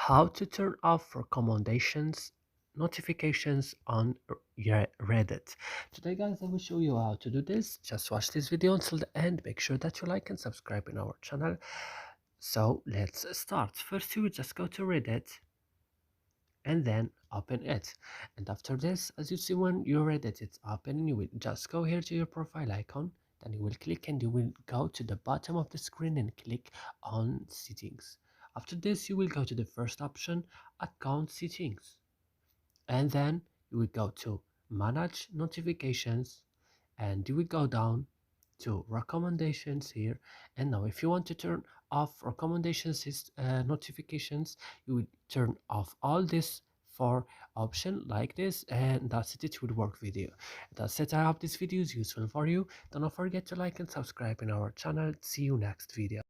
How to turn off recommendations notifications on Reddit. Today guys, I will show you how to do this. Just watch this video until the end. Make sure that you like and subscribe in our channel. So let's start. First, you will just go to Reddit and then open it, and after this, as you see, when your Reddit is open, you will just go here to your profile icon. Then you will click and you will go to the bottom of the screen and click on settings. After this, you will go to the first option, account settings, and then you will go to manage notifications, and you will go down to recommendations here. And now if you want to turn off recommendations notifications, you will turn off all this for option like this, and that's it. It will work with you. That's it. I hope this video is useful for you. Don't forget to like and subscribe in our channel. See you next video.